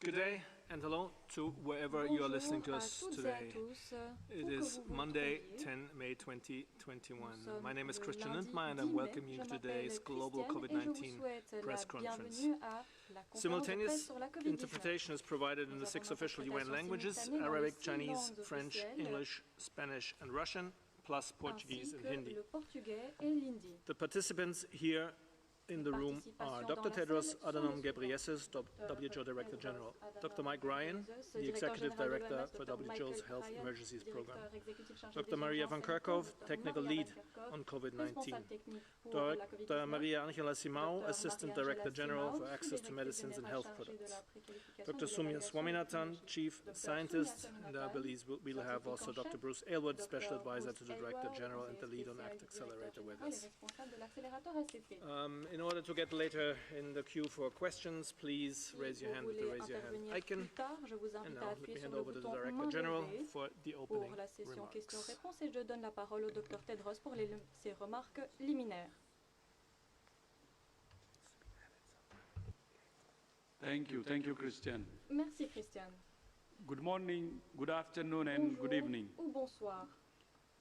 Good day and hello to wherever you are listening to us today. It is Monday, 10 May 2021. My name is Christian Lindmeier and I'm welcoming you to today's global COVID-19 press conference. Simultaneous interpretation is provided in the 6 official UN languages: Arabic, Chinese, French, English, Spanish and Russian, plus Portuguese and Hindi. The participants here in the room are Dr. Tedros Adhanom Ghebreyesus, WHO Director General, Dr. Mike Ryan, the Executive Director for WHO's Health Emergencies Program, Dr. Maria van Kerkhove, Technical Lead on COVID-19, Dr. Maria Angela Simão, Assistant Director General for Access to Medicines and Health Products, Dr. Soumya Swaminathan, Chief Scientist, and I believe we'll have also Dr. Bruce Aylward, Special Advisor to the Director General and the Lead on ACT Accelerator with us. In order to get later in the queue for questions, please raise your hand with the raise your hand icon. And now let me hand over to the Director General for the opening remarks. Et je donne la parole au Dr. Tedros pour ses remarques liminaires. Thank you, Christian. Merci, Christian. Good morning, good afternoon, and good evening. Ou bonsoir.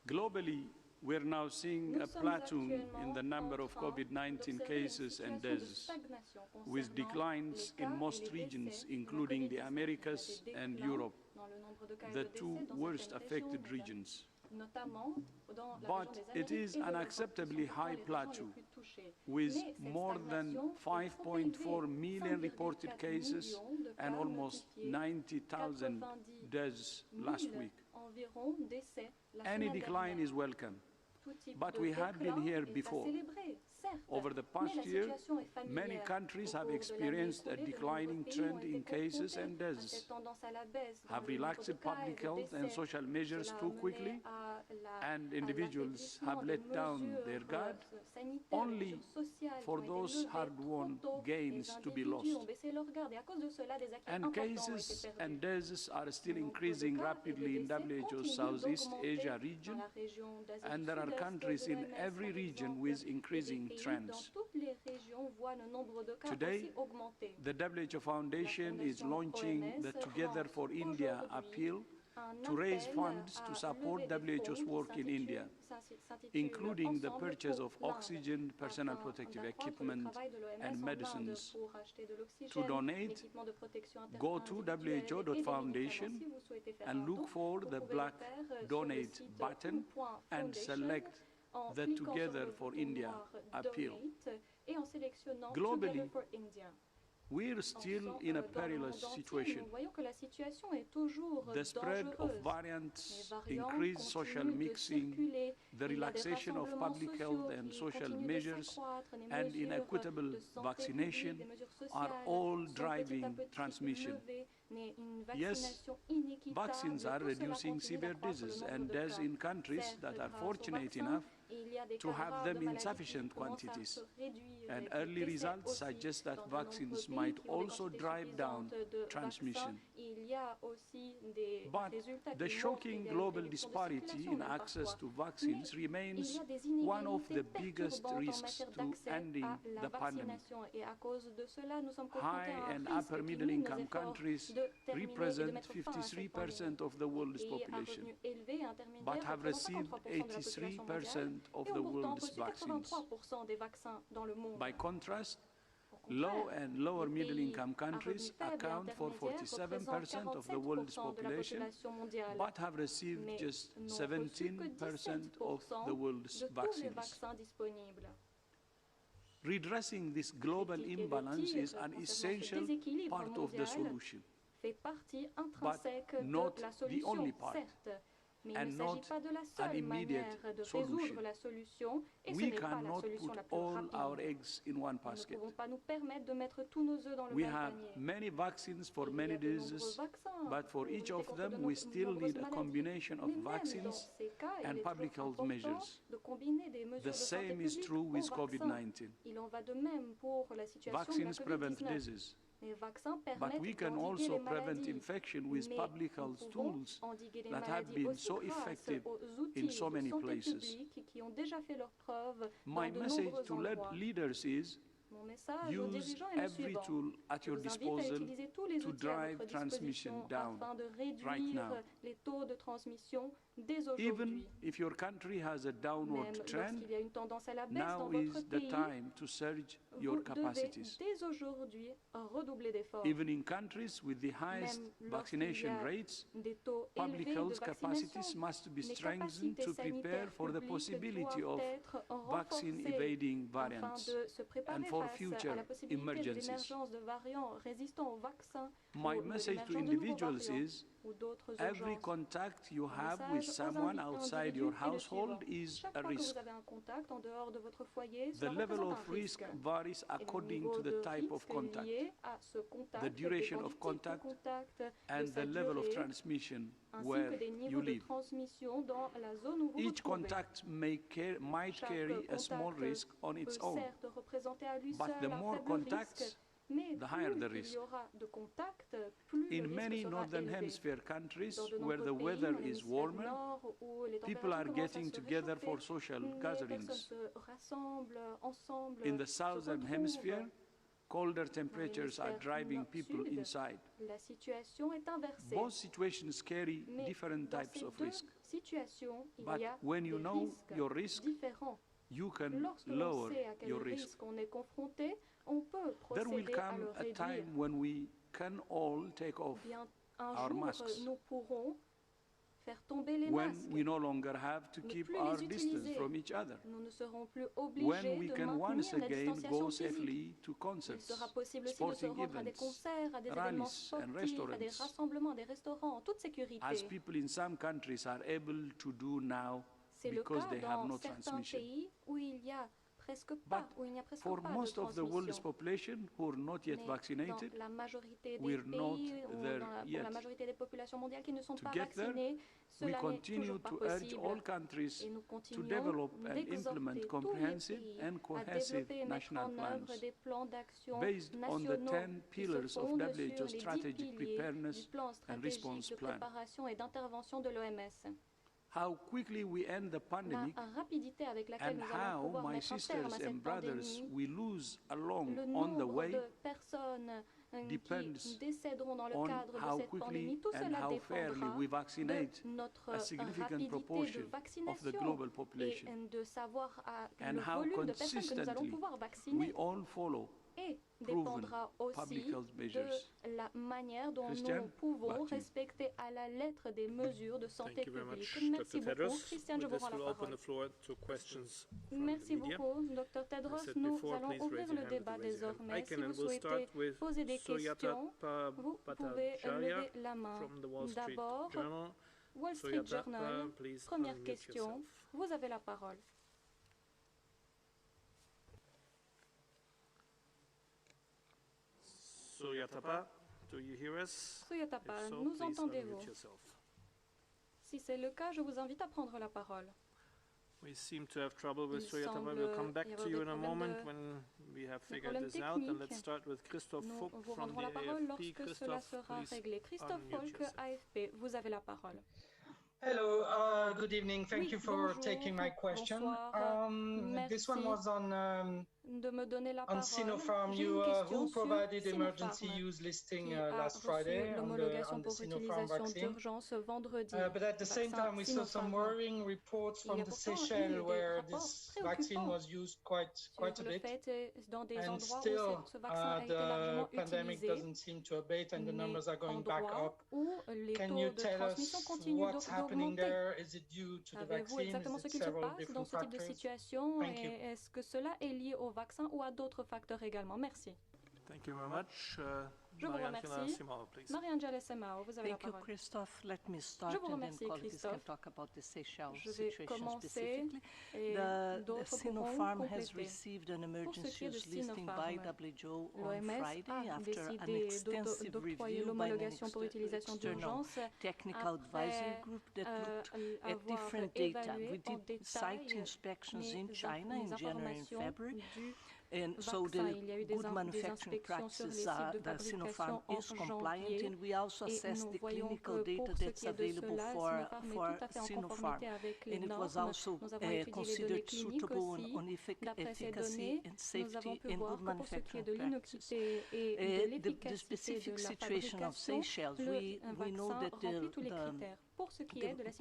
Globally, we're now seeing a plateau in the number of COVID-19 cases and deaths, with declines in most regions, including the Americas and Europe, the two worst affected regions. But it is an unacceptably high plateau, with more than 5.4 million reported cases and almost 90,000 deaths last week. Any decline is welcome. But we have been here before. Over the past year, many countries have experienced a declining trend in cases and deaths, have relaxed public health and social measures too quickly, and individuals have let down their guard, only for those hard-won gains to be lost. And cases and deaths are still increasing rapidly in WHO's Southeast Asia region, and there are countries in every region with increasing trends. Today, the WHO Foundation is launching the Together for India appeal to raise funds to support WHO's work in India, including the purchase of oxygen, personal protective equipment, and medicines. To donate, go to who.foundation and look for the black Donate button and select the Together for India appeal. Globally, we're still in a perilous situation. The spread of variants, increased social mixing, the relaxation of public health and social measures, and inequitable vaccination are all driving transmission. Yes, vaccines are reducing severe disease and deaths in countries that are fortunate enough to have them in sufficient quantities. And early results suggest that vaccines might also drive down transmission. But the shocking global disparity in access to vaccines remains one of the biggest risks to ending the pandemic. High and upper middle income countries represent 53% of the world's population, but have received 83% of the world's vaccines. By contrast, low and lower middle income countries account for 47% of the world's population, but have received just 17% of the world's vaccines. Redressing this global imbalance is an essential part of the solution, but not the only part, and not an immediate solution. We cannot put all our eggs in one basket. We have many vaccines for many diseases, but for each of them we still need a combination of vaccines and public health measures. The same is true with COVID-19. Vaccines prevent disease, but we can also prevent infection with public health tools that have been so effective in so many places. My message to leaders is Mon message aux Use dirigeants est le every suivant. tool at Je your vous invite à disposal utiliser tous les to outils à drive votre transmission disposition down afin de right réduire now. les taux de transmission dès Even aujourd'hui. if your country has a downward Même trend, lorsqu'il y a une tendance à la baisse dans now votre is the pays, time to surge your vous devez capacities. dès aujourd'hui redoubler d'efforts. Even in countries with the highest Même vaccination lorsqu'il y a rates, des taux public élevés de health capacities vaccination, must be les strengthened capacités to prepare sanitaires for the publiques possibility doivent of être vaccine renforcées evading afin variants de se préparer and for face à future la possibilité emergencies. d'émergence de variants résistants aux vaccins My ou message to l'émergence de nouveaux individuals variants is ou d'autres every urgences. contact you Mon have with message aux someone outside your individus est le household suivant. is Chaque a fois que risk. vous avez un contact en dehors de votre foyer, The cela level représente of un risque. risk varies Et le according niveau to de the type of risque contact, lié à ce contact, the duration dépend of du type de contact, contact, de and sa the level of durée, transmission ainsi where que des you niveaux de live. transmission dans la zone où vous vous Each trouvez. contact might Chaque carry a small contact risk on peut its own, certes représenter à lui but the seul un more faible contacts, risque, mais the higher the plus il risk. y aura de contacts, plus le In risque many sera northern élevé. hemisphere countries Dans de where nombreux the pays, weather dans is l'hémisphère warmer, nord, où les people are températures commencent à getting se together for réchauffer, social les personnes gatherings. se rassemblent ensemble, In the se southern retrouvent. hemisphere, colder temperatures are l'hémisphère driving people nord-sud, inside. La situation est inversée. Both situations carry Mais different dans types ces of deux risk. situations, il But y a when you des know risques your risk, différents. you can Lorsque l'on lower sait à quel your risk. risque on est confronté, on peut There will procéder à come le a réduire. time when we can all take off Bien, un our jour, masks, nous pourrons faire tomber les when masques. we no longer have to Ne keep plus our les distance utiliser. from each other, Nous ne serons plus when obligés we de can once maintenir la again distanciation go physique. safely to Il concerts, sera possible aussi de se sporting rendre à des events, concerts, à des événements rallies and sportifs, à des restaurants, rassemblements, à des restaurants, en toute sécurité. as people in some countries are able to do now C'est le because cas they have dans no certains transmission. pays où il n'y a presque But pas, où il n'y a presque for pas de most of the world's transmission. population who are not yet Mais vaccinated, dans la majorité des we're not pays ou there pour la yet. majorité des populations mondiales qui ne sont To pas get there, vaccinées, we cela n'est continue toujours pas to urge possible. all countries Et nous to continuons develop and d'exhorter implement tous les comprehensive pays and à cohesive développer et mettre national en œuvre plans des plans d'action based on the nationaux 10 qui pillars se of fondent WHO sur les 10 strategic piliers du preparedness plan and stratégique response de plan. préparation et d'intervention de l'OMS. How quickly we end the pandemic La rapidité avec laquelle and nous allons how pouvoir my mettre un terme sisters à and cette brothers pandémie, we lose along le on the nombre way de personnes depends qui décéderont dans le on cadre de how cette pandémie, quickly tout and cela how fairly dépendra we de vaccinate notre a significant rapidité de proportion of the vaccination global population, et de savoir and le how volume de personnes que nous allons consistently pouvoir we vacciner. all follow Et proven dépendra public aussi health measures. de la manière dont Christian, nous pouvons back to you. respecter à la lettre des mesures de santé Thank you very publique. much, Merci Dr. beaucoup. Tedros. Christian, je With vous this, rends we'll la open parole. the floor to questions from Merci the media. beaucoup, Dr. Tedros. said Nous before, allons please ouvrir raise le your hand débat to raise your hand. désormais. I Si can, vous and we'll souhaitez start with poser des questions, vous pouvez Bhattacharya lever la main. from the Wall Street D'abord, Journal. Wall Street Soyata, Journal, please première unmute question. yourself. Vous avez la parole. Soyatapa, do you hear us? Soyatapa, If so, nous please entendez-vous? unmute yourself. Si c'est le cas, je vous invite à prendre la parole. We seem to have trouble with Il Soyatapa. semble We'll come y back avoir to you des in a problèmes moment de- when we have des figured problèmes this out. And techniques. let's start with Christophe Nous Fock vous from rendrons the la parole AFP. lorsque cela Christophe, sera please réglé. Christophe unmute Folk, yourself. AFP, vous avez la parole. Hello, good evening. Thank Oui, you for bonjour, taking my question. bonsoir. This one Merci was on de me donner la parole. Sinopharm. J'ai You une question who sur provided Sinopharm, emergency use listing qui a last reçu Friday l'homologation on the pour Sinopharm utilisation vaccine. d'urgence vendredi. But at the same Vaccin time, we saw some Sinopharm. worrying reports Il y a from the pourtant eu Seychelles des where rapports this vaccine préoccupants was used quite sur a le bit. fait dans des And endroits still, où ce vaccin a été the largement pandemic utilisé, doesn't seem to abate and the numbers are going back endroits up. où les Can taux you de tell transmission us continuent what's happening d'augmenter. there? Is it due to the Savez-vous vaccine? exactement Is ce it qu'il se several passe dans different ce type de factors? situation Thank you. et est-ce que cela est lié au vaccin ou à d'autres facteurs également? Merci. Thank you very much. Je vous Mariangela remercie. Simao, please. Mariangela Semao, vous avez la Thank you, parole. Christophe. Let me start, Je vous and then remercie, colleagues can Christophe. talk about the Seychelles Je vais situation commencer specifically. et The d'autres pourront Sinopharm has compléter. received an Pour emergency ce qui est de use listing by Sinopharm, WHO on l'OMS Friday a after an décidé extensive d'octroyer review by an l'homologation pour utilisation external d'urgence technical advisory group that looked at avoir different data. évalué We en did détail site inspections in les China in January and informations February. du And so the good manufacturing practices that Sinopharm is compliant, and we also assess the clinical data that's available for Sinopharm. And it was also considered suitable on efficacy and safety and good manufacturing practices. The specific situation of Seychelles, we know that the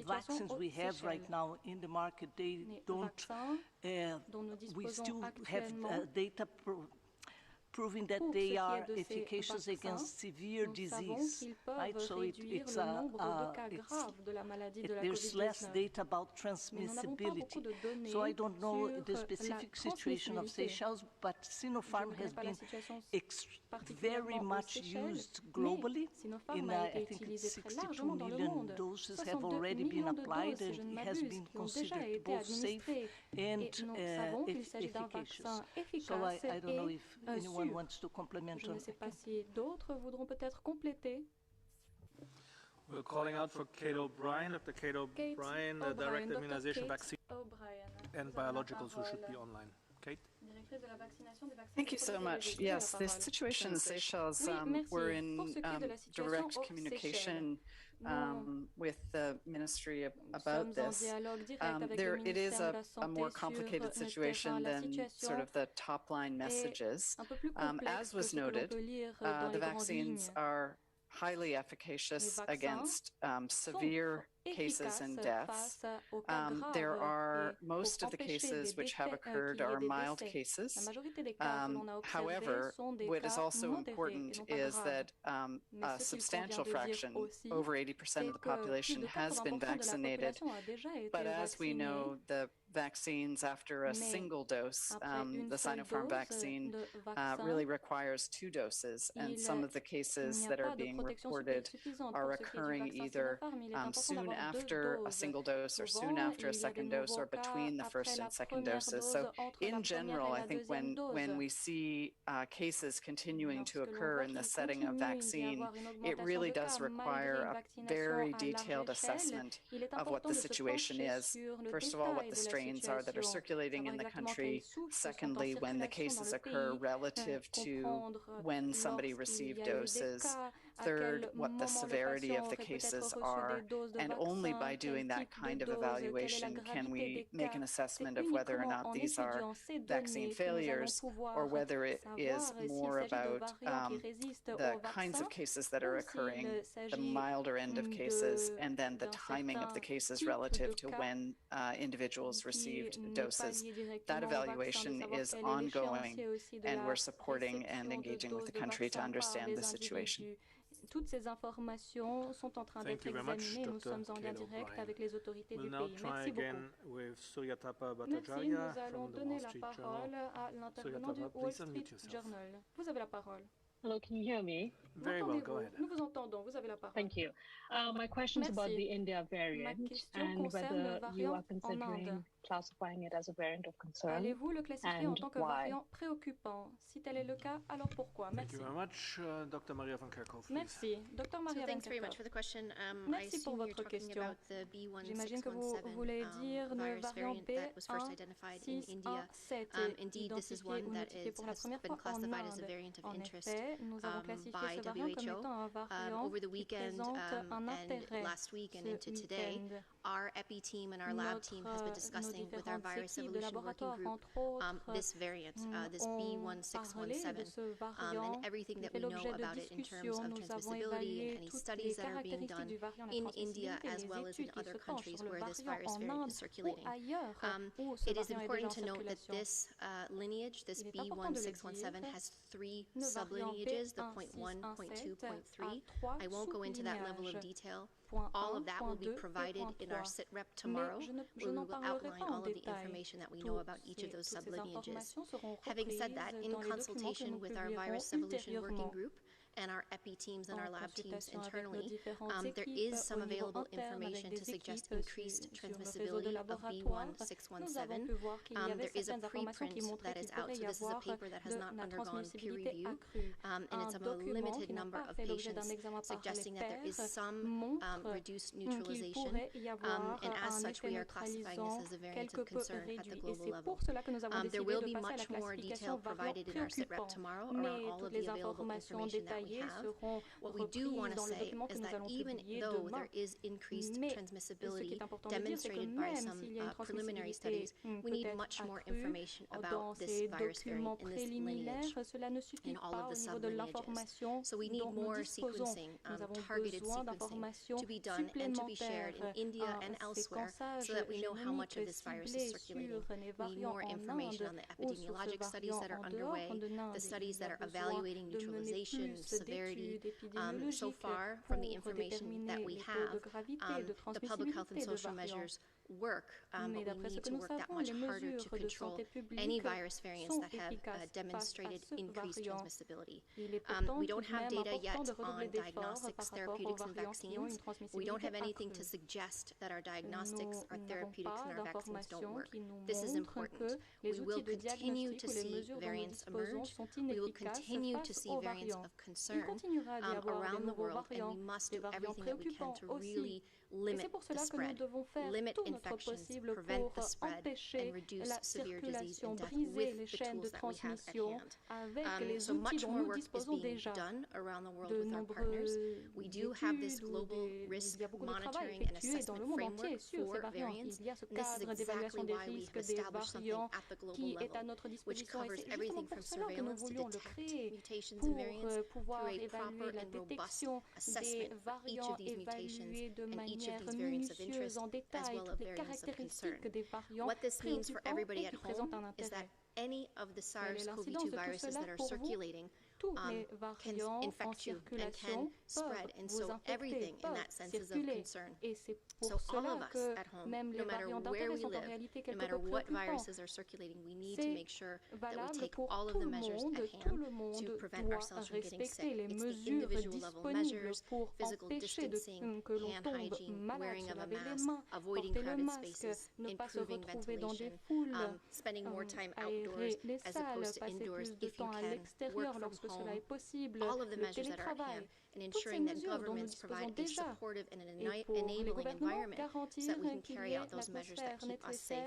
vaccines we have right now in the market, they don't, we still have data proving that they are efficacious against severe disease, right? So there's less data about transmissibility. So I don't know the specific situation of Seychelles, but Sinopharm has been very much used globally. I think it's 62 million doses have already been applied, and it has been considered both safe and efficacious. So I don't know if anyone wants to complement on that. D'autres voudront peut-être compléter. We're calling out for Kate O'Brien, Dr. Kate O'Brien, Direct Immunization Vaccine and Biologicals, who should be online. Kate? Thank you so much. Yes, the situation in Seychelles, we're in direct communication with the ministry about this. It is a more complicated situation than sort of the top line messages. As was noted, the vaccines are highly efficacious against severe cases and deaths. There are most of the cases which have occurred are mild cases. However, what is also important is that a substantial fraction, over 80% of the population, has been vaccinated. But as we know, the vaccines after a single dose, the Sinopharm vaccine really requires 2 doses, and some of the cases that are being reported are occurring either soon after a single dose or soon after a second dose or between the first and second doses. So in general, I think when we see cases continuing to occur in the setting of vaccine, it really does require a very detailed assessment of what the situation is. First of all, what the strains are that are circulating in the country. Secondly, when the cases occur relative to when somebody received doses. Third, what the severity of the cases are. And only by doing that kind of evaluation can we make an assessment of whether or not these are vaccine failures or whether it is more about the kinds of cases that are occurring, the milder end of cases, and then the timing of the cases relative to when individuals received doses. That evaluation is ongoing, and we're supporting and engaging with the country to understand the situation. Toutes ces informations sont en train d'être examinées. Nous sommes en lien direct avec les autorités du pays. Merci beaucoup. Merci, nous allons donner la parole à l'intervenant du Wall Street Journal. Vous avez la parole. Hello, can you hear me? Very well, go ahead. Nous vous entendons, vous avez la parole. Thank you. My question is about the India variant and whether you are considering classifying it as a variant of concern. Allez-vous le classifier en tant que variant préoccupant? Si tel est le cas, alors pourquoi? Merci. Thank you very much, Dr. Maria van Kerkhove. Merci, Dr. Maria van Kerkhove. Merci pour votre question. J'imagine que vous voulez dire le variant B1.617 identifié ou notifié pour la première fois en Inde. En effet, nous avons classifié ce variant comme étant un variant qui présente un intérêt ce week-end. Our EPI team and our lab team has been discussing with our virus evolution working group this variant, this B1617, and everything that we know about it in terms of transmissibility and any studies that are being done in India as well as in other countries where this virus variant is circulating. It is important to note that this lineage, this B1617, has 3 sublineages, the 0.1, 0.2, 0.3. I won't go into that level of detail. All of that will be provided in our SITREP tomorrow, where we will outline all of the information that we know about each of those sublineages. Having said that, in consultation with our virus evolution working group, and our epi teams and our lab teams internally, there is some available information to suggest increased transmissibility of B1617. There is a preprint that is out, so this is a paper that has not undergone peer review, and it's of a limited number of patients, suggesting that there is some reduced neutralization, and as such we are classifying this as a variant of concern at the global level. There will be much more detail provided in our SITREP tomorrow around all of the available information that we have. What we do want to say is that even though there is increased transmissibility demonstrated by some preliminary studies, we need much more information about this virus variant in this lineage, in all of the sublineages. So we need more sequencing, targeted sequencing to be done and to be shared in India and elsewhere so that we know how much of this virus is circulating. We need more information on the epidemiologic studies that are underway, the studies that are evaluating neutralization, severity. So far, from the information that we have, the public health and social measures work, but we need to work that much harder to control any virus variants that have demonstrated increased transmissibility. We don't have data yet on diagnostics, therapeutics, and vaccines. We don't have anything to suggest that our diagnostics, our therapeutics, and our vaccines don't work. This is important. We will continue to see variants emerge. We will continue to see variants of concern around the world, and we must do everything that we can to really limit the spread, limit infections, prevent the spread, and reduce severe disease and death with the tools that we have at hand. So much more work is being done around the world with our partners. We do have this global risk monitoring and assessment framework for variants, and this is exactly why we have established something at the global level, which covers everything from surveillance to detect mutations and variants through a proper and robust assessment for each of these mutations and each of these variants of interest, as well as variants of concern. What this means for everybody at home is that any of the SARS-CoV-2 viruses that are circulating can infect you and can spread, and so everything in that sense is of concern. So all of us at home, no matter where we live, no matter what viruses are circulating, we need to make sure that we take all of the measures at hand to prevent ourselves from getting sick. It's the individual level measures, physical distancing, hand hygiene, wearing of a mask, avoiding crowded spaces, improving ventilation, spending more time outdoors as opposed to indoors if you can, work from home, all of the measures that are at hand, and ensuring that governments provide a supportive and an enabling environment so that we can carry out those measures that keep us safe.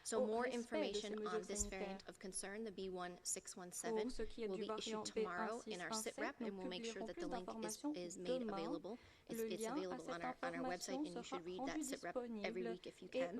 So more information on this variant of concern, the B1617, will be issued tomorrow in our SITREP, and we'll make sure that the link is made available. It's available on our website, and you should read that SITREP every week if you can.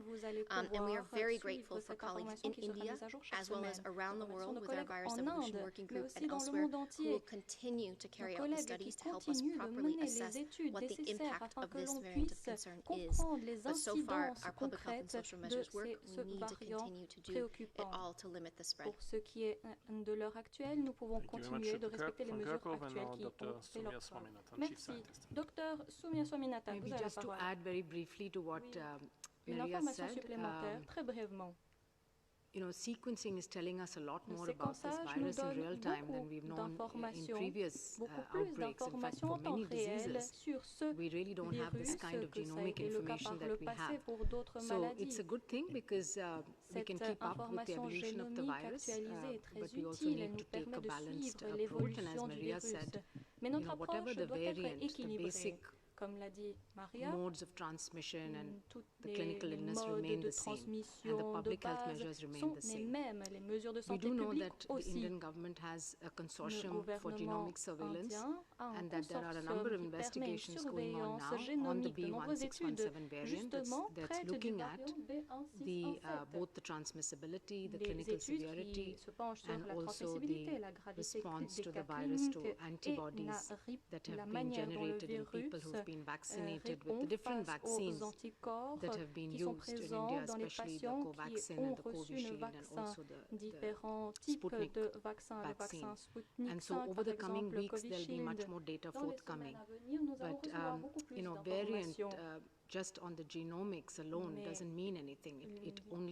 And we are very grateful for colleagues in India, as well as around the world with our Virus Evolution Working Group and elsewhere, who will continue to carry out the studies to help us properly assess what the impact of this variant of concern is. But so far, our public health and social measures work. We need to continue to do it all to limit the spread. Pour ce qui est de l'heure actuelle, nous pouvons continuer de respecter les mesures actuelles qui ont fait leur preuve. Merci. Dr. Soumya Swaminathan, vous avez la parole. To add very briefly to what Une Maria information said, supplémentaire, très brièvement. you know, sequencing is telling us a lot more about this virus in real time than we've known in previous outbreaks. In fact, for many diseases, we really don't have this kind of genomic information that we have. So it's a good thing because we can keep up with the evolution of the virus, but we also need to take a balanced approach. And as Maria said, you know, whatever the variant, the basic comme l'a dit Maria, modes of transmission and the clinical illness remain the same, and the public health measures remain the same. We do know that the Indian government has a consortium for genomic surveillance, and that there are a number of investigations going on now on the B1617 variant that's looking at the both the transmissibility, the clinical severity, and also the response to the virus to antibodies that have been generated in people who've been vaccinated with the different vaccines that have been used in India, especially the Covaxin and the Covishield and also the Sputnik vaccine. And so over the coming weeks, there'll be much more data forthcoming. But, you know, variant just on the genomics alone doesn't mean anything. It only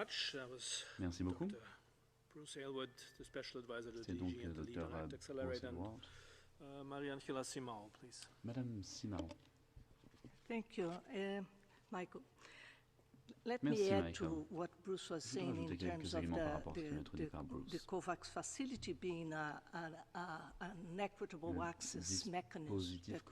much. That was Merci beaucoup. Dr. Bruce Aylward, the special advisor to C'est donc DG and the lead Dr. on Act Accelerate. And Marie-Angela Simao, please. Madame Simao. Thank you, Michael. Let me add to what Bruce was saying in terms of the COVAX facility being an equitable access mechanism that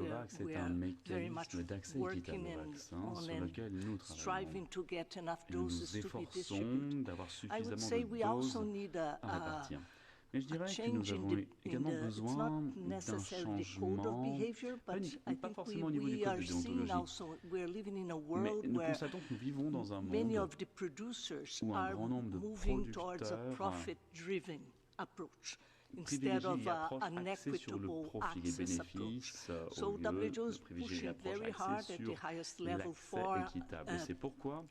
we are very much working on and striving to get enough doses to be distributed. I would say we also need Mais je dirais que nous avons également besoin d'un changement, pas forcément au niveau du code de déontologie, mais nous constatons que nous vivons dans un monde où un grand nombre de producteurs instead of an equitable access approach. So WHO is pushing very hard at the highest level for c'est pourquoi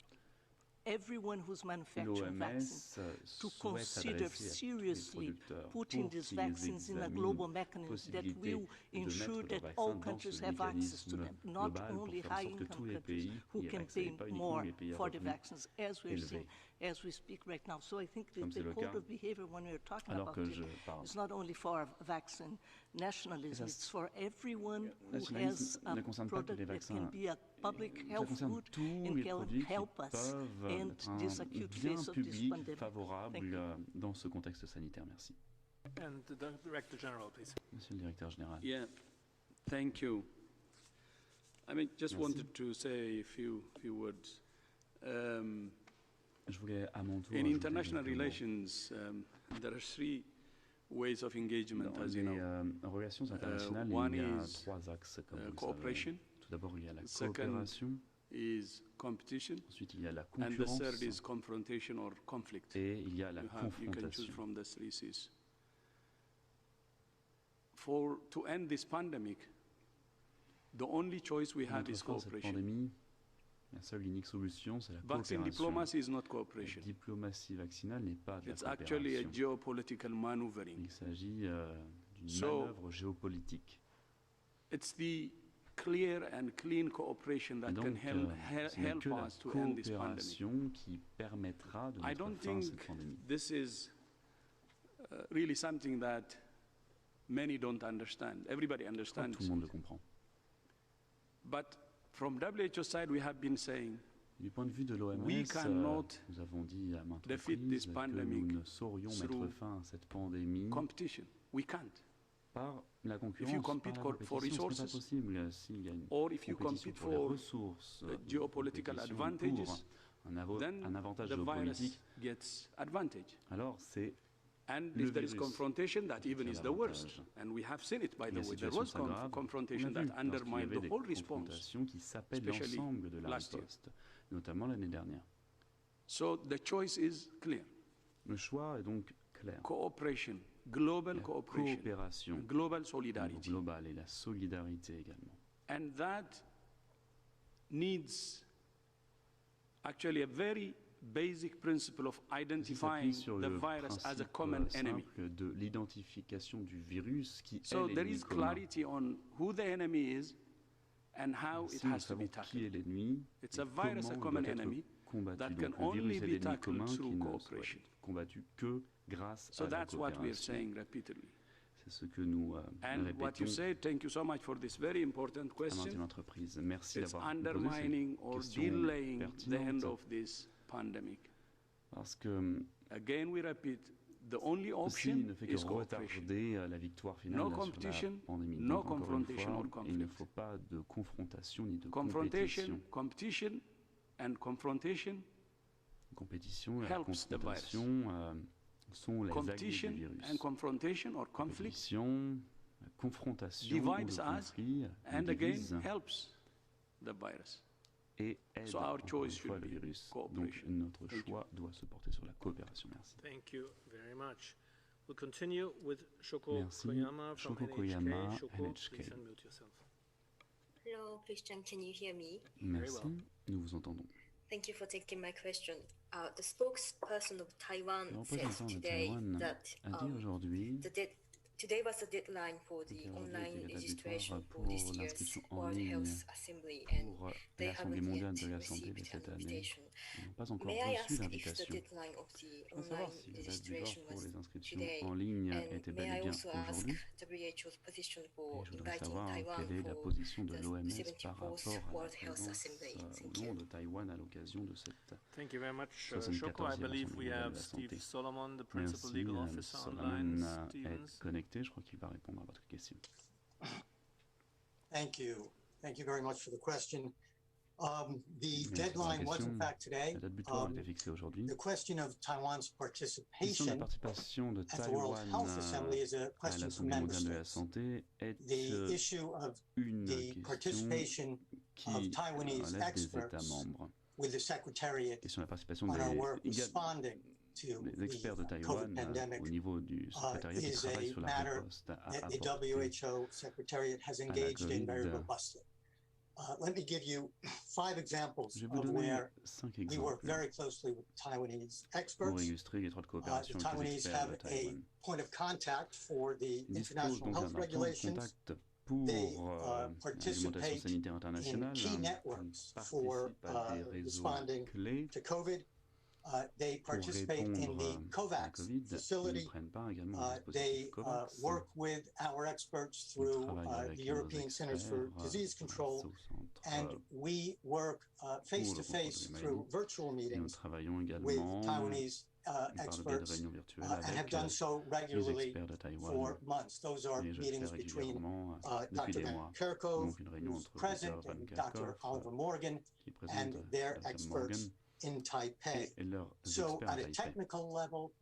everyone who's manufacturing vaccines to consider seriously putting these vaccines in a global mechanism that will ensure that all countries have access to them, not only high-income countries who can pay more for the vaccines, as we're seeing as we speak right now. So I think that the code of behavior, when we're talking about it, is not only for vaccine nationalism, it's for everyone who has a product that can be a public health good and can help us end this acute phase of this pandemic. Favorable dans ce contexte sanitaire. Merci. And the Director General, please. Monsieur le Directeur Général. Yeah, thank you. I mean, just wanted to say a few words. Je voulais à mon tour in international relations, there are three ways of engagement, as you know. En relations internationales, one il y a is trois axes, comme vous le cooperation. savez. Tout d'abord, il y a la Second coopération. Is competition. Ensuite, il y a la And the concurrence. third is confrontation or conflict. Et il y a la You can choose confrontation. from the three C's. To end this pandemic, the only choice we have is Contre cette cooperation. pandémie, la seule unique solution, c'est la Vaccine coopération. diplomacy is not La cooperation. diplomatie vaccinale n'est pas de la It's actually a coopération. geopolitical maneuvering. Il s'agit d'une So, manœuvre géopolitique. It's the clear and clean cooperation that Donc, can ce n'est help que la us to end this pandemic. coopération qui permettra de I mettre don't fin à think cette pandémie. this is really something that many don't understand. Everybody Je crois que understands tout le monde le it. comprend. But from WHO side, we have been saying Du point de vue de l'OMS, we cannot nous avons dit à maintes defeat reprises this que pandemic nous ne saurions mettre through fin à cette pandémie competition. We can't. par la concurrence, If you par compete la for compétition. Ce n'est pas resources, possible s'il y a une or if you compétition compete pour les for ressources, geopolitical compétition advantages, pour un avantage the géopolitique, virus gets advantage. alors c'est And le if there is virus confrontation, that even qui a is the worst. l'avantage. And we have seen it, by Et the la way. There situation was s'aggrave. confrontation On a that vu lorsqu'il y undermined avait the des whole response, confrontations qui s'appellent especially l'ensemble de la last year. riposte, notamment l'année dernière. So the choice is clear. Le choix est donc clair. Cooperation, global La cooperation, coopération global au niveau solidarity. global et la solidarité également. And that needs actually a very basic principle of Ça identifying s'appuie sur the le virus as a principe common enemy. simple de l'identification du virus qui So est there l'ennemi is commun. clarity on who the enemy is and how it Si nous has to be savons qui tackled. est l'ennemi, It's et a virus, a comment common il doit être enemy combattu. that Donc can le only virus est be l'ennemi tackled commun qui through ne soit cooperation. combattu que grâce So à la that's what we're coopération. saying repeatedly. C'est ce que nous And what you répétons said, thank you so much for this very important à maintes question. entreprises. Merci It's d'avoir posé undermining cette or question delaying the end pertinente of this pandemic. parce que Again, we repeat, the only ceci option ne fait que is cooperation. retarder la victoire finale No sur la competition, pandémie. no Donc, encore une confrontation fois, or il ne conflict. faut pas de confrontation ni de Confrontation, compétition. competition, and confrontation Compétition et helps the confrontation sont les alliés du competition virus. and confrontation or conflict Compétition, confrontation ou divides le us conflit and again divise helps the virus. et aide So our encore choice une fois should le be virus. Donc cooperation. notre Thank you. choix doit se porter sur la coopération. Merci. Thank you very much. We'll continue with Shoko Merci. Koyama from Shoko NHK. Koyama, Shoko, NHK. please unmute yourself. Hello, Christian, can you hear me? Merci, nous vous entendons. Thank you for taking my question. The spokesperson of Taiwan Le said représentant de today Taïwan that a dit aujourd'hui the today was the deadline for the online registration for this year's World Health Assembly, and they haven't yet received an invitation. May I ask if the deadline of the online registration was today, and may I also ask WHO's position for inviting Taiwan for the 74th World Health Assembly? Thank you. Thank you very much, Shoko. I believe we have Steve Solomon, the Principal Legal Officer online. Connecté, je crois qu'il va répondre à votre question. Thank you. Thank you very much for the question. The deadline was in fact today. The question of Taiwan's participation at the World Health Assembly is a question for member states. The issue of the participation of Taiwanese experts with the Secretariat on our work responding les experts de Taïwan au niveau du secrétariat qui travaille sur la riposte à apporter à la Covid. Let me give you 5 examples of where we work very closely with Taiwanese experts. The Taiwanese have a point of contact for the international health regulations. They participate in key networks for responding to COVID. They participate in the COVAX facility. They work with our experts through the European Centers for Disease Control, and we work face-to-face through virtual meetings with Taiwanese experts and have done so regularly for months. Those are meetings between Dr. Van Kerkhove, who's present, and Dr. Oliver Morgan, and their experts in Taipei. So at a technical level,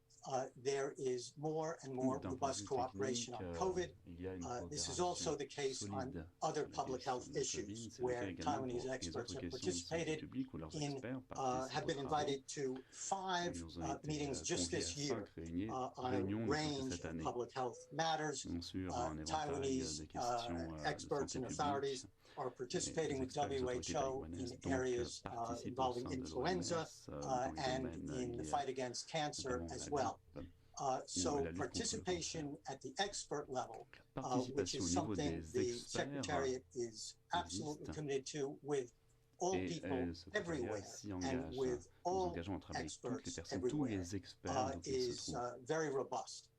there is more and more robust cooperation on COVID. This is also the case on other public health issues where Taiwanese experts have participated in, have been invited to 5 meetings just this year on a range of public health matters. Taiwanese experts and authorities are participating with WHO in areas involving influenza and in the fight against cancer as well. So participation at the expert level, which is something the Secretariat is absolutely committed to with all people everywhere and with all experts everywhere, is very robust.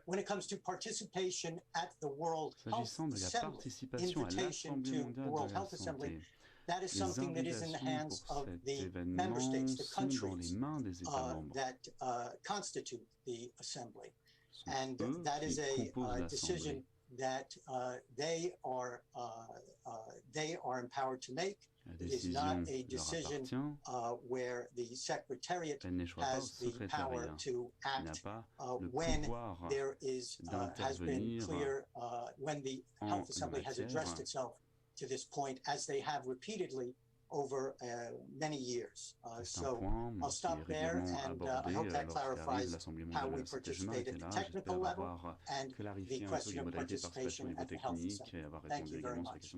When it comes to participation at the World Health Assembly, invitation to the World Health Assembly, that is something that is in the hands of the member states, the countries that constitute the Assembly. And that is a decision that they are empowered to make. It is not a decision where the Secretariat has the power to act when there has been clear, when the Health Assembly has addressed itself to this point, as they have repeatedly over many years. So I'll stop there, and I hope that clarifies how we participate at the technical level and the question of participation at the Health Assembly. Thank you very much.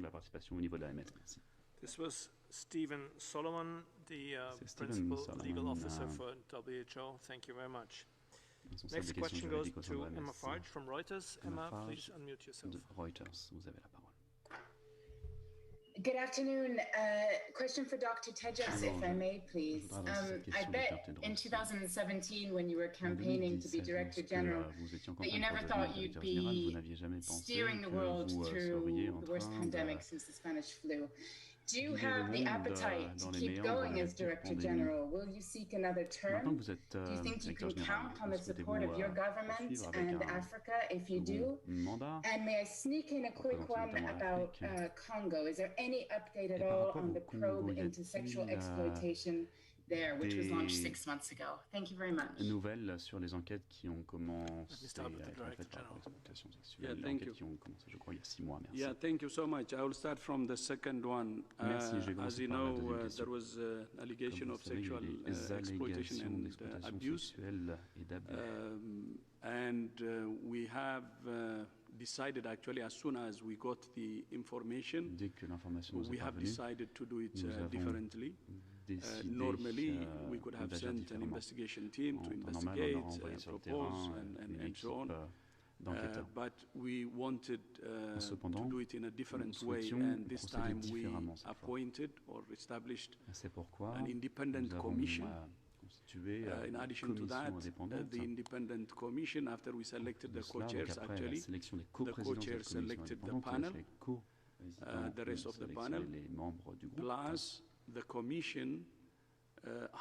This was Stephen Solomon, the Principal Legal Officer for WHO. Thank you very much. Next question goes to Emma Farge from Reuters. Emma, please unmute yourself. Reuters, vous avez la parole. Good afternoon. Question for Dr. Tedros, if I may, please. I bet in 2017, when you were campaigning to be Director General, that you never thought you'd be steering the world through the worst pandemic since the Spanish flu. Do you have the appetite to keep going as Director General? Will you seek another term? Do you think you can count on the support of your government and Africa if you do? And may I sneak in a quick one about Congo? Is there any update at all on the probe into sexual exploitation there, which was launched 6 months ago? Thank you very much. Nouvelles sur les enquêtes qui ont commencé à être faites par l'exploitation sexuelle. Les enquêtes qui ont commencé, je crois, il y a 6 mois. Merci. Yeah, thank you so much. I will start from the second one. As you know, there was an allegation of sexual exploitation and abuse. And we have decided, actually, as soon as we got the information, we have decided to do it differently. Normally, we could have sent an investigation team to investigate, propose, and so on. d'enquêteurs. Cependant, nous souhaitions procéder différemment cette fois. C'est pourquoi nous avons constitué une commission indépendante. De cela, donc après la sélection des co-présidents de cette commission indépendante, les co-présidents ont sélectionné les membres du groupe. La commission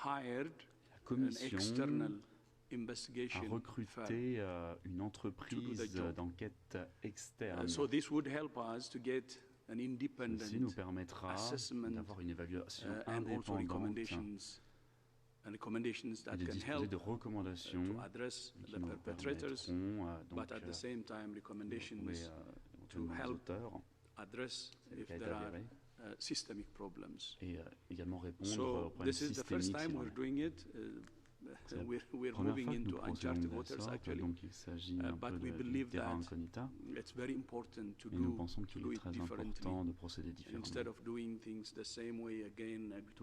a recruté une entreprise d'enquête externe. Ceci nous permettra d'avoir une évaluation indépendante et de disposer de recommandations qui nous permettront donc de trouver les auteurs des cas avérés et également répondre aux problèmes systémiques. C'est la première fois que nous procédons de la sorte, donc il s'agit un peu de terra incognita, et nous pensons qu'il est très important de procéder différemment, plutôt que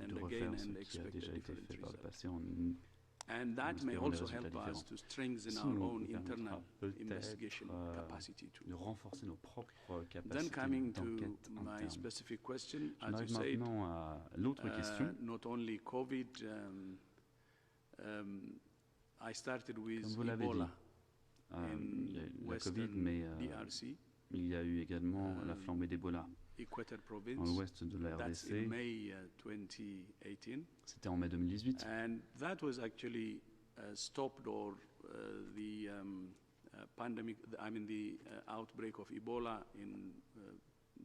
de refaire ce qui a déjà été fait par le passé en espérant des résultats différents. Ceci nous permettra peut-être de renforcer nos propres capacités d'enquête interne. J'en arrive maintenant à l'autre question. Comme vous l'avez dit, il y a eu la Covid, mais il y a eu également la flambée d'Ebola dans l'ouest de la RDC. C'était en mai 2018. Outbreak of Ebola in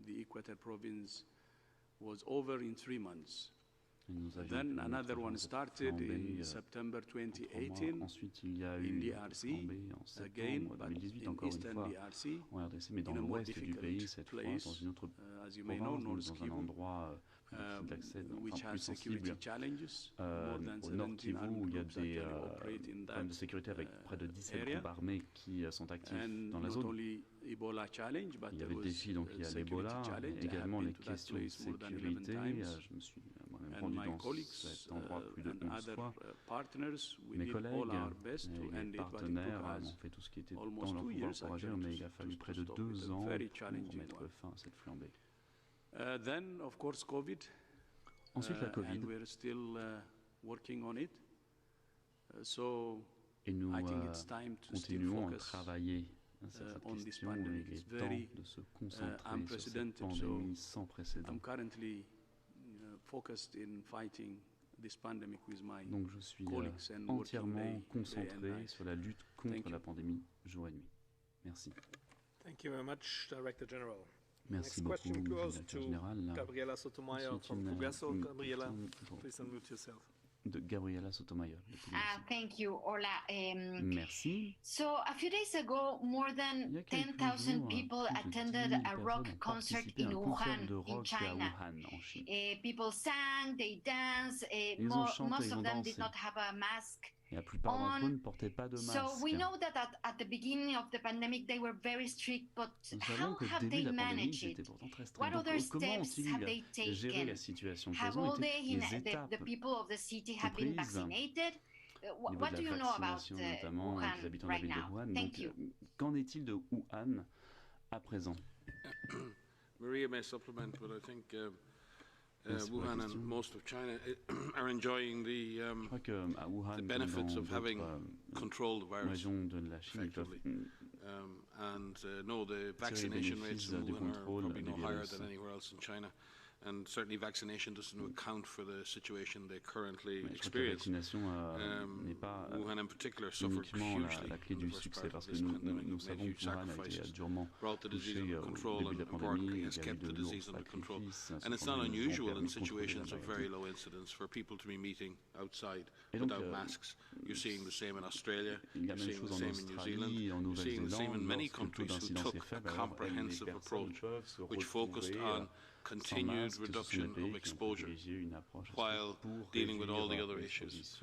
the Equator province was over in 3 months. Then another one started in September 2018 Ensuite, il y a eu in DRC, en septembre 2018, encore une fois en RDC, mais dans l'ouest du pays, cette fois, dans une autre province, dans un endroit plus d'accès, plus sensible, au Nord Kivu, où il y a des problèmes de sécurité avec près de 17 groupes armés qui sont actifs dans la zone. Il y avait le défi, donc il y a l'Ebola, et également les questions de sécurité. Je me suis moi-même rendu dans cet endroit plus de 11 fois. Mes collègues et les partenaires ont fait tout ce qui était dans leur pouvoir pour agir, mais il a fallu près de 2 ans pour mettre fin à cette flambée. Ensuite, la Covid. Et nous continuons à travailler sur cette question, et il est temps de se concentrer sur cette pandémie sans précédent. Donc je suis entièrement concentré sur la lutte contre la pandémie jour et nuit. Merci. Thank you very much, Director General. Merci beaucoup, Directeur Général. Gabriela Sotomayor from Progresso. Gabriela, please unmute yourself. De Gabriela Sotomayor. Thank you, Orla. Merci. So a few days ago, more than 10,000 people attended a rock concert in Wuhan, in China. People sang, they danced. Most of them did not have a mask. Et la plupart d'entre eux ne portaient pas de masque. So we know that at the beginning of the pandemic they were very strict, but how have they managed it? What other steps have they taken? Have all the people of the city have been vaccinated? What do you know about Wuhan right now? Thank you. Qu'en est-il de Wuhan à présent? Maria may supplement, but I think Wuhan and most of China are enjoying the benefits of having controlled the virus effectively. And no, the vaccination rates in Wuhan are probably no higher than anywhere else in China. And certainly vaccination doesn't account for the situation they currently experience. Wuhan in particular suffered hugely in the first part of this pandemic, made huge sacrifices, brought the disease under control, and importantly has kept the disease under control. And it's not unusual in situations of very low incidence for people to be meeting outside without masks. You're seeing the same in Australia, you're seeing the same in New Zealand, you're seeing the same in many countries who took a comprehensive approach which focused on continued reduction of exposure while dealing with all the other issues.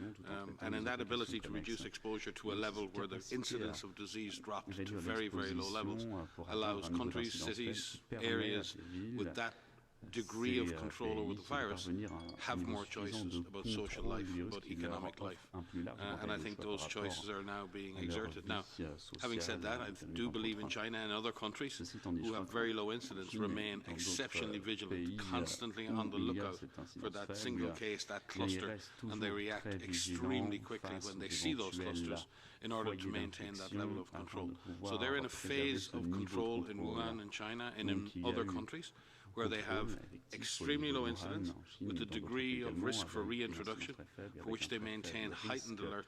And in that ability to reduce exposure to a level where the incidence of disease dropped to very, very low levels allows countries, cities, areas with that degree of control over the virus have more choices about social life, about economic life. And I think those choices are now being exerted. Now, having said that, I do believe in China and other countries who have very low incidence remain exceptionally vigilant, constantly on the lookout for that single case, that cluster, and they react extremely quickly when they see those clusters in order to maintain that level of control. So they're in a phase of control in Wuhan in China and in other countries where they have extremely low incidence with a degree of risk for reintroduction, for which they maintain heightened alert,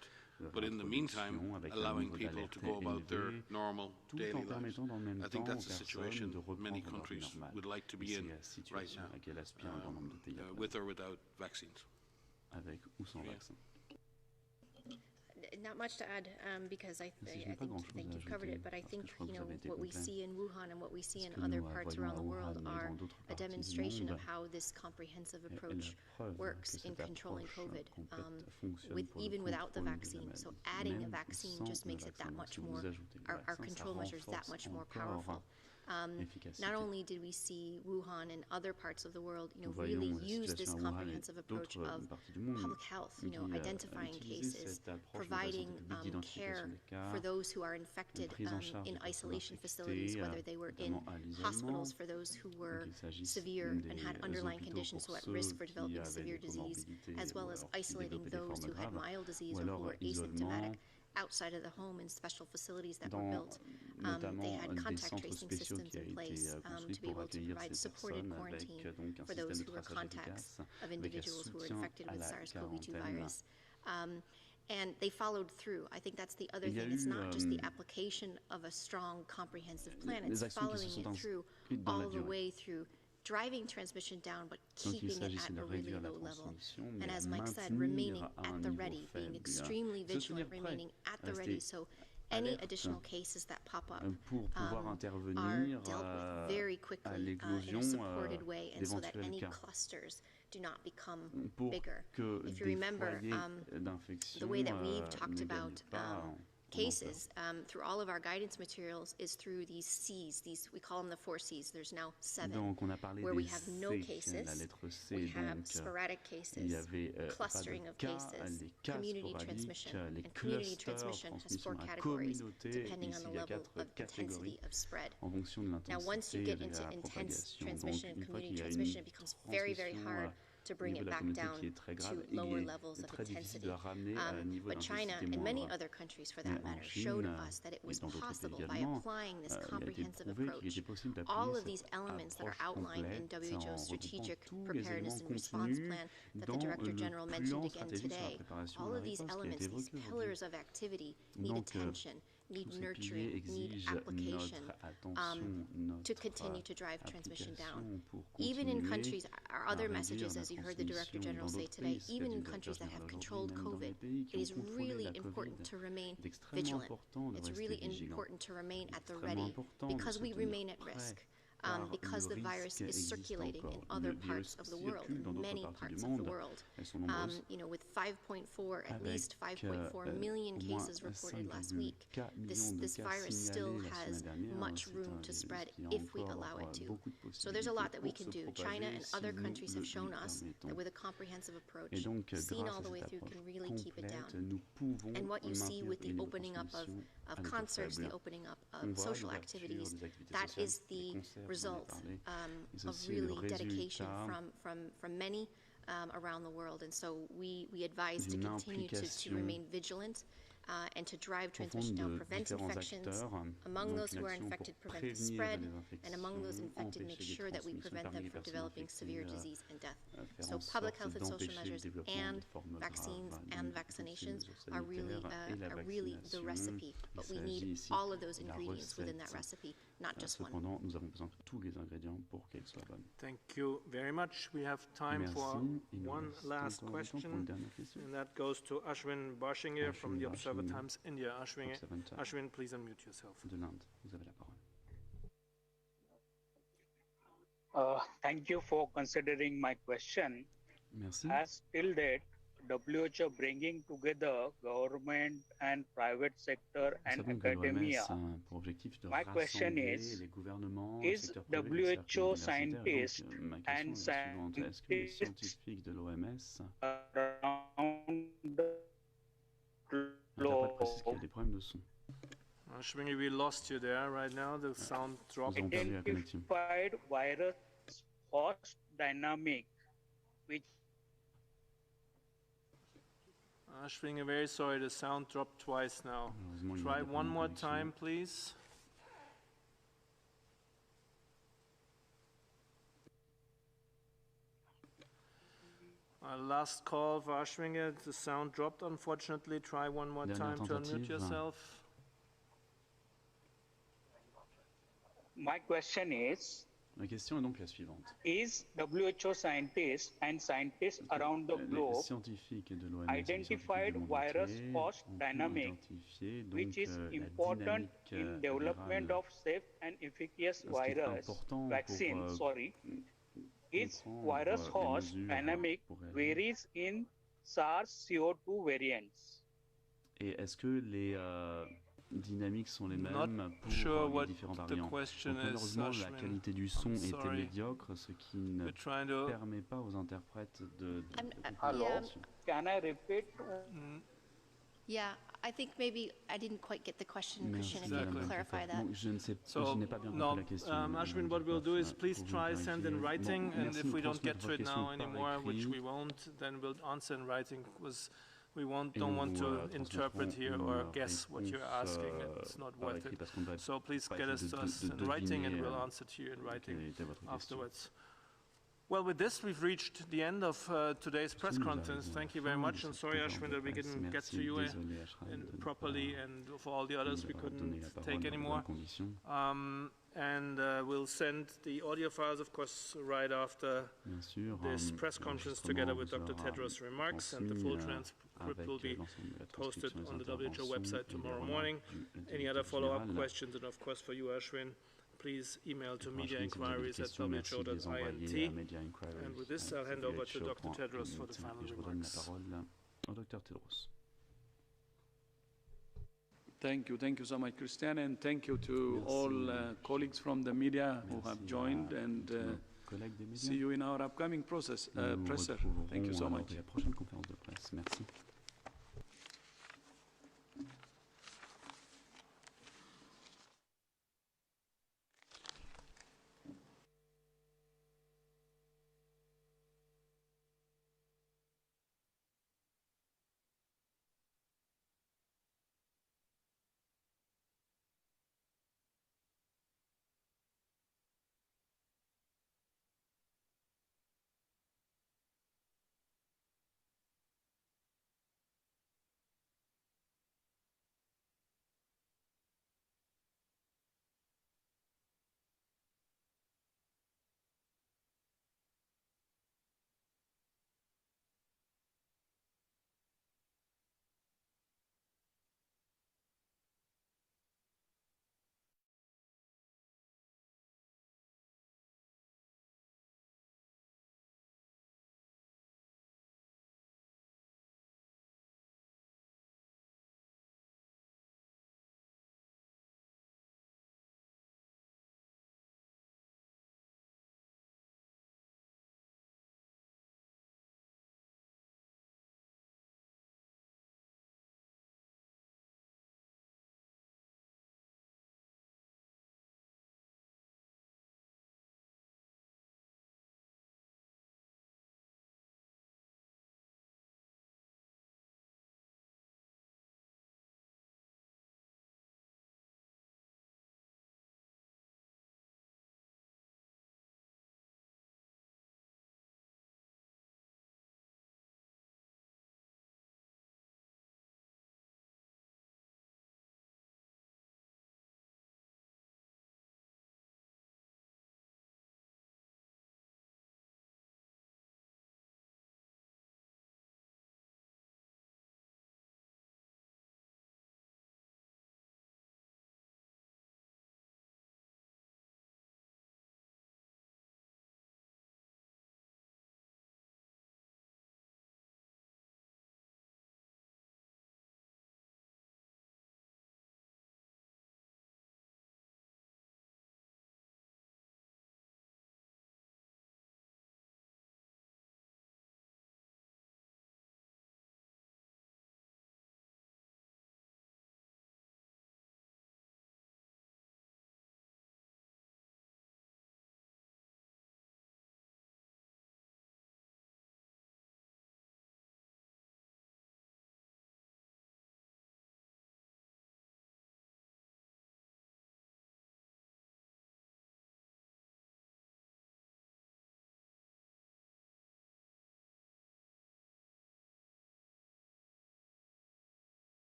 but in the meantime allowing people to go about their normal daily lives. I think that's the situation many countries would like to be in right now, with or without vaccines. Not much to add because I think you covered it, but I think what we see in Wuhan and what we see in other parts around the world are a demonstration of how this comprehensive approach works in controlling COVID, even without the vaccine. So adding a vaccine just makes it that much more, our control measures that much more powerful. Not only did we see Wuhan and other parts of the world, really use this comprehensive approach of public health, identifying cases, providing care for those who are infected in isolation facilities, whether they were in hospitals for those who were severe and had underlying conditions, so at risk for developing severe disease, as well as isolating those who had mild disease or who were asymptomatic outside of the home in special facilities that were built. They had contact tracing systems in place to be able to provide supported quarantine for those who were contacts of individuals who were infected with SARS-CoV-2 virus. And they followed through. I think that's the other thing. It's not just the application of a strong, comprehensive plan. It's following it through all the way through, driving transmission down, but keeping it at a really low level. And as Mike said, remaining at the ready, being extremely vigilant, remaining at the ready. So any additional cases that pop up are dealt with very quickly in a supported way, and so that any clusters do not become bigger. If you remember, the way that we've talked about cases through all of our guidance materials is through these C's. We call them the 4 C's. There's now 7, where we have no cases, we have sporadic cases, clustering of cases, community transmission, and community transmission has 4 categories depending on the level of intensity of spread. Now, once you get into intense transmission and community transmission, it becomes very, very hard to bring it back down to lower levels of intensity. But China and many other countries, for that matter, showed us that it was possible by applying this comprehensive approach. All of these elements that are outlined in WHO's Strategic Preparedness and Response Plan that the Director General mentioned again today, all of these elements, these pillars of activity, need attention, need nurturing, need application to continue to drive transmission down. Even in countries, our other messages, as you heard the Director General say today, even in countries that have controlled COVID, it is really important to remain vigilant. It's really important to remain at the ready because we remain at risk. Because the virus is circulating in other parts of the world, many parts of the world. With 5.4, at least 5.4 million cases reported last week, this virus still has much room to spread if we allow it to. So there's a lot that we can do. China and other countries have shown us that with a comprehensive approach, seen all the way through, can really keep it down. And what you see with the opening up of concerts, the opening up of social activities, that is the result of really dedication from many around the world. And so we advise to continue to remain vigilant and to drive transmission down, prevent infections. Among those who are infected, prevent the spread, and among those infected, make sure that we prevent them from developing severe disease and death. So public health and social measures and vaccines and vaccinations are really the recipe, but we need all of those ingredients within that recipe, not just one. Thank you very much. We have time for one last question, and that goes to Ashwin Barshinger from the Observer Times India. Ashwin, please unmute yourself. Thank you for considering my question. Merci. As till date, WHO bringing together government and private sector and academia. My question is WHO scientists and scientists around the globe Ashwini, we lost you there right now. The sound dropped. Identified virus host dynamic, which Ashwini, very sorry, the sound dropped twice now. Try one more time, please. Last call for Ashwini. The sound dropped, unfortunately. Try one more time to unmute yourself. My question is, la question est donc la suivante. Is WHO scientists and scientists around the globe identified virus host dynamic, which is important in development of safe and efficacious virus vaccine, its virus host dynamic varies in SARS-CoV-2 variants. Et est-ce que les dynamiques sont les mêmes pour les différents variants? Malheureusement, la qualité du son était médiocre, ce qui ne permet pas aux interprètes de Can I repeat? Yeah, I think maybe I didn't quite get the question, Christian, if you could clarify that. Je n'ai pas bien compris la question. Ashwin, what we'll do is please try send in writing, and if we don't get to it now anymore, which we won't, then we'll answer in writing, because we don't want to interpret here or guess what you're asking. It's not worth it. So please get us in writing, and we'll answer to you in writing afterwards. Well, with this, we've reached the end of today's press conference. Thank you very much, and sorry, Ashwin, that we didn't get to you properly, and for all the others we couldn't take anymore. And we'll send the audio files, of course, right after this press conference, together with Dr. Tedros' remarks, and the full transcript will be posted on the WHO website tomorrow morning. Any other follow-up questions, and of course for you, Ashwin, please email to mediainquiries@who.int. And with this, I'll hand over to Dr. Tedros for the final remarks. Thank you so much, Christian, and thank you to all colleagues from the media who have joined, and see you in our upcoming presser. Thank you so much.